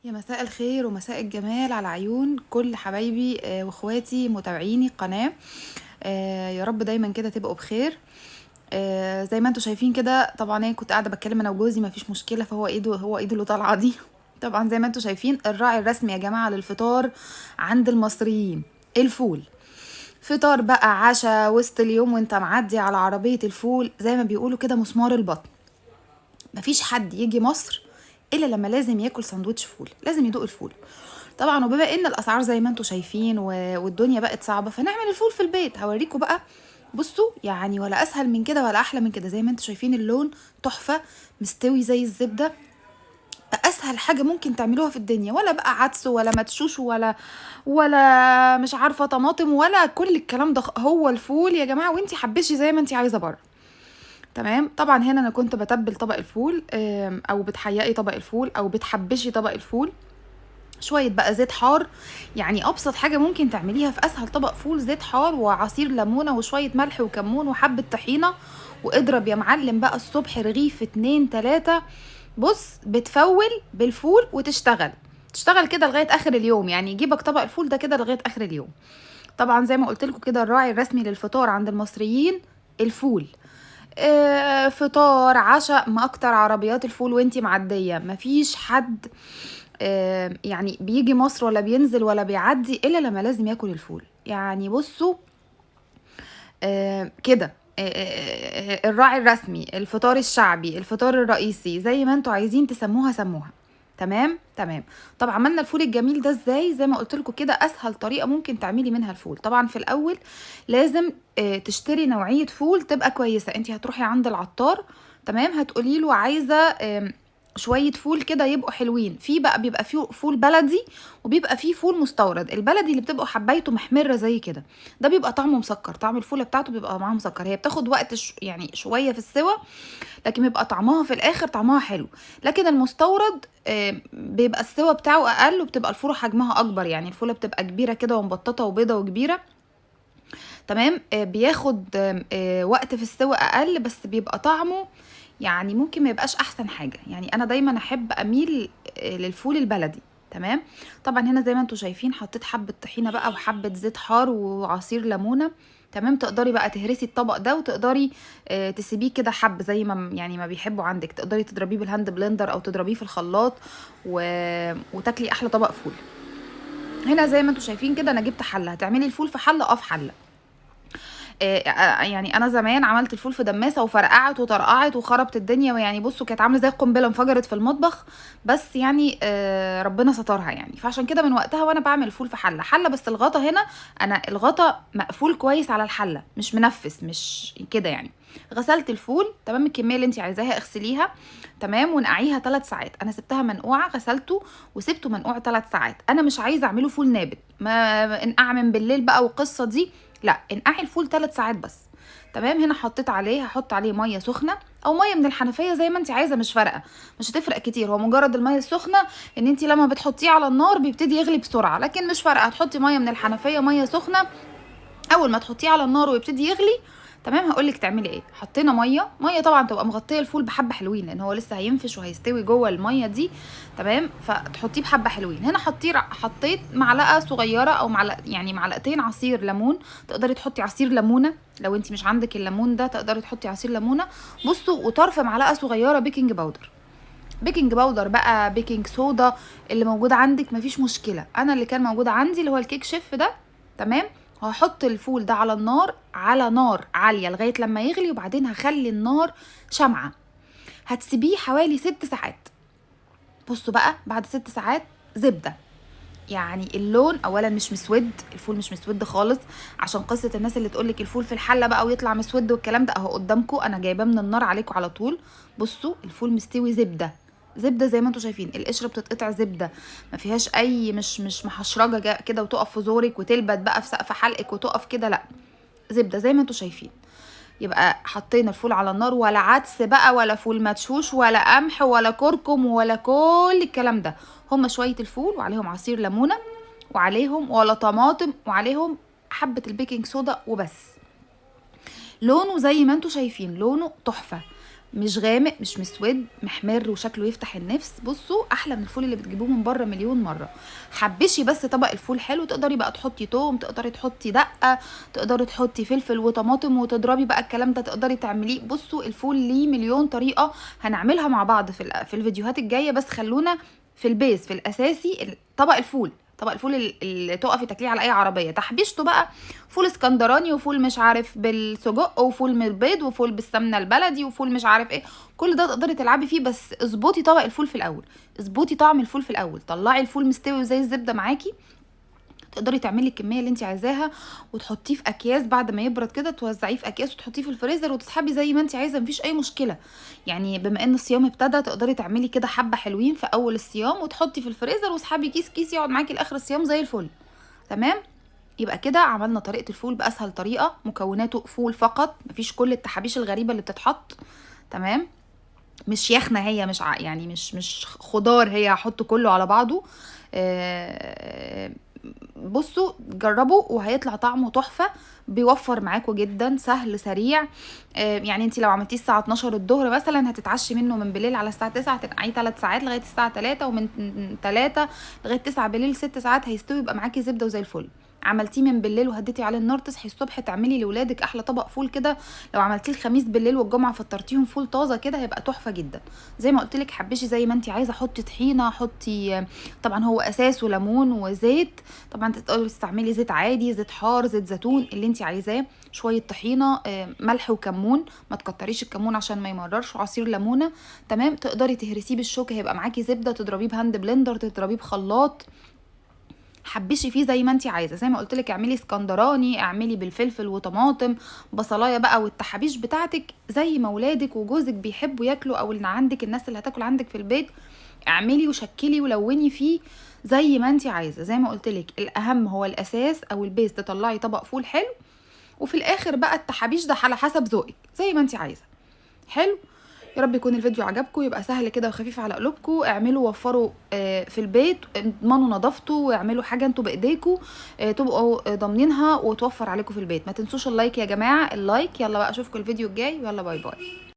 يا مساء الخير ومساء الجمال على عيون كل حبايبي واخواتي متابعيني القناة. يا رب دايما كده تبقوا بخير. زي ما انتوا شايفين كده، طبعا انا كنت قاعده بتكلم انا وجوزي، مفيش مشكله، فهو ايده اللي طالعه دي. طبعا زي ما انتوا شايفين الراعي الرسمي يا جماعه للفطار عند المصريين الفول. فطار بقى عشاء وسط اليوم وانت معدي على عربيه الفول، زي ما بيقولوا كده مسمار البطن. مفيش حد يجي مصر الا لما لازم ياكل سندوتش فول، لازم يدوق الفول. طبعا وبما ان الاسعار زي ما انتم شايفين والدنيا بقت صعبه، فنعمل الفول في البيت. هوريكم بقى. بصوا يعني، ولا اسهل من كده ولا احلى من كده. زي ما انتم شايفين اللون تحفه، مستوي زي الزبده. ده اسهل حاجه ممكن تعملوها في الدنيا، ولا بقى عدس ولا مدشوش ولا مش عارفه طماطم ولا كل الكلام ده. هو الفول يا جماعه، وانتي حبشي زي ما انتي عايزه بره. تمام. طبعا هنا انا كنت بتبل طبق الفول، او بتحيقي طبق الفول او بتحبشي طبق الفول. شويه بقى زيت حار، يعني ابسط حاجه ممكن تعمليها في اسهل طبق فول، زيت حار وعصير ليمونه وشويه ملح وكمون وحبه طحينه. واضرب يا معلم بقى الصبح رغيف 2 3. بص، بتفول بالفول وتشتغل كده لغايه اخر اليوم، يعني يجيبك طبق الفول ده كده لغايه اخر اليوم. طبعا زي ما قلت لكم كده، الراعي الرسمي للفطار عند المصريين الفول. فطار عشاء، ما اكتر عربيات الفول وانتي معديه. مفيش حد يعني بيجي مصر ولا بينزل ولا بيعدي الا لما لازم ياكل الفول. يعني بصوا كده. الراعي الرسمي، الفطار الشعبي، الفطار الرئيسي، زي ما انتوا عايزين تسموها سموها. تمام تمام. طب عملنا الفول الجميل ده ازاي؟ زي ما قلت لكم كده، اسهل طريقه ممكن تعملي منها الفول. طبعا في الاول لازم تشتري نوعيه فول تبقى كويسه. انت هتروحي عند العطار، تمام، هتقولي له عايزه شويه فول كده يبقوا حلوين. في بقى بيبقى فيه فول بلدي، وبيبقى فيه فول مستورد. البلدي اللي بتبقى حبايته محمره زي كده، ده بيبقى طعمه مسكر، طعم الفوله بتاعته بيبقى معاه مسكر. هي بتاخد وقت يعني شويه في السوا، لكن بيبقى طعمها في الاخر طعمها حلو. لكن المستورد بيبقى السوا بتاعه اقل، وبتبقى الفوله حجمها اكبر، يعني الفوله بتبقى كبيره كده ومبططه وبيضه وكبيره. تمام. بياخد وقت في السوا اقل، بس بيبقى طعمه يعني ممكن ما يبقاش احسن حاجه. يعني انا دايما احب اميل للفول البلدي. تمام. طبعا هنا زي ما انتم شايفين حطيت حبه طحينه بقى وحبه زيت حار وعصير ليمونه. تمام. تقدري بقى تهرسي الطبق ده، وتقدري تسيبيه كده حب زي ما يعني ما بيحبوا عندك. تقدري تضربيه بالهاند بلندر او تضربيه في الخلاط و... وتاكلي احلى طبق فول. هنا زي ما انتم شايفين كده، انا جبت حله. هتعملي الفول في حله في حله. يعني انا زمان عملت الفول في دماسه وفرقعت وطرقعت وخربت الدنيا، ويعني بصوا كانت عامله زي القنبله انفجرت في المطبخ. بس يعني ربنا سترها يعني. فعشان كده من وقتها وانا بعمل الفول في حله حله. بس الغطا هنا، انا الغطا مقفول كويس على الحله، مش منفس مش كده يعني. غسلت الفول تمام، الكميه اللي انت عايزاها اغسليها. تمام. ونقعيها 3 ساعات. انا سبتها منقوعه، غسلته وسبته منقوع 3 ساعات. انا مش عايزه اعمله فول نابت، ما انقع من بالليل بقى والقصه دي. لا، انقعي الفول 3 ساعات بس. تمام. هنا حطيت عليه، هحط عليه ميه سخنه او ميه من الحنفيه زي ما انت عايزه، مش فارقه، مش هتفرق كتير. هو مجرد الميه السخنه، ان انت لما بتحطيه على النار بيبتدي يغلي بسرعه، لكن مش فارقه. هتحطي ميه من الحنفيه، ميه سخنه. اول ما تحطيه على النار ويبتدي يغلي، تمام، هقولك تعملي ايه. حطينا ميه طبعا تبقى مغطيه الفول بحبه حلوين، لان هو لسه هينفش وهيستوي جوه الميه دي. تمام. فتحطيه بحبه حلوين. هنا حطيت معلقه صغيره او معلقه، يعني معلقتين عصير ليمون. تقدري تحطي عصير ليمونه لو انت مش عندك الليمون ده، تقدري تحطي عصير ليمونه. بصوا، وطرف معلقه صغيره بيكنج باودر. بيكنج باودر بقى، بيكنج صودا، اللي موجود عندك مفيش مشكله. انا اللي كان موجود عندي اللي هو الكيك شيف ده. تمام. وهحط الفول ده على النار، على نار عاليه لغايه لما يغلي، وبعدين هخلي النار شمعه. هتسيبيه حوالي 6 ساعات. بصوا بقى بعد 6 ساعات، زبده. يعني اللون اولا مش مسود، الفول مش مسود خالص. عشان قصه الناس اللي تقولك الفول في الحله بقى ويطلع مسود والكلام ده، اهو قدامكم انا جايباه من النار عليكم على طول. بصوا الفول مستوي زبده. زبده زي ما انتم شايفين، القشره بتتقطع زبده، ما فيهاش اي مش محشرجه كده وتقف في زورك وتلبد بقى في سقف حلقك وتقف كده، لا، زبده زي ما انتم شايفين. يبقى حطينا الفول على النار، ولا عدس بقى ولا فول مدشوش ولا قمح ولا كركم ولا كل الكلام ده. هما شويه الفول وعليهم عصير ليمونه، وعليهم ولا طماطم، وعليهم حبه البيكنج صودا وبس. لونه زي ما انتم شايفين، لونه تحفه. مش غامق مش مسود، محمر وشكله يفتح النفس. بصوا احلى من الفول اللي بتجيبوه من بره مليون مره. حبشي بس طبق الفول حلو، تقدري بقى تحطي توم، تقدري تحطي دقه، تقدري تحطي فلفل وطماطم وتضربي بقى الكلام ده، تقدري تعمليه. بصوا الفول ليه مليون طريقه هنعملها مع بعض في الفيديوهات الجايه، بس خلونا في البيز في الاساسي طبق الفول. طبق الفول اللي تقفي تاكليه على اي عربيه. تحبيشته بقى فول اسكندراني، وفول مش عارف بالسجق، وفول من البيض، وفول بالسمنه البلدي، وفول مش عارف ايه. كل ده تقدري تلعبي فيه، بس اظبطي طبق الفول في الاول، اظبطي طعم الفول في الاول. طلعي الفول مستوي وزي الزبده معاكي، تقدري تعملي الكميه اللي انت عايزاها وتحطيه في اكياس. بعد ما يبرد كده توزعيه في اكياس وتحطيه في الفريزر وتسحبي زي ما انت عايزه، مفيش اي مشكله. يعني بما ان الصيام ابتدى تقدري تعملي كده حبه حلوين في اول الصيام وتحطي في الفريزر واسحبي كيس كيس يقعد معاكي لاخر الصيام زي الفل. تمام. يبقى كده عملنا طريقه الفول باسهل طريقه، مكوناته فول فقط، مفيش كل التحابيش الغريبه اللي بتتحط. تمام. مش يخنه هي، مش يعني مش خضار، هي هحط كله على بعضه. آه، بصوا جربوا وهيطلع طعمه تحفه. بيوفر معاكم جدا، سهل سريع. يعني انت لو عملتيه الساعه 12 الظهر مثلا هتتعشي منه من بالليل على الساعه 9، هتنقعيه 3 ساعات لغايه الساعه 3، ومن 3 لغايه 9 بالليل 6 ساعات هيستوي، يبقى معاكي زبده وزي الفل. عملتيه من بالليل وهديتي عليه النار، تصحي الصبح تعملي لاولادك احلى طبق فول كده. لو عملتيه الخميس بالليل والجمعه فطرتيهم فول طازه كده هيبقى تحفه جدا. زي ما قلت لك حبشي زي ما انت عايزه، حطي طحينه، حطي طبعا هو اساسه ليمون وزيت. طبعا تقدري تستعملي زيت عادي، زيت حار، زيت زيتون، اللي انت عايزاه. شويه طحينه، ملح وكمون، ما تكتريش الكمون عشان ما يمررش، وعصير ليمونه. تمام. تقدري تهرسيه بالشوكه هيبقى معاكي زبده، تضربيه بهاند بلندر، تضربيه بخلاط. حبشي فيه زي ما انت عايزه. زي ما قلت لك اعملي اسكندراني، اعملي بالفلفل وطماطم، بصلايه بقى، والتحابيش بتاعتك زي ما ولادك وجوزك بيحبوا ياكلوا، او اللي عندك الناس اللي هتاكل عندك في البيت. اعملي وشكلي ولوني فيه زي ما انت عايزه. زي ما قلت لك الاهم هو الاساس او البيز، تطلعي طبق فول حلو، وفي الاخر بقى التحابيش ده على حسب ذوقك زي ما انت عايزه. حلو. يا رب يكون الفيديو عجبكم، يبقى سهل كده وخفيف على قلوبكم. اعملوا وفروا في البيت، اضمنوا نظافته، واعملوا حاجه انتوا بايديكم تبقوا ضامنينها وتوفر عليكم في البيت. ما تنسوش اللايك يا جماعه، اللايك. يلا بقى اشوفكم الفيديو الجاي، يلا باي باي.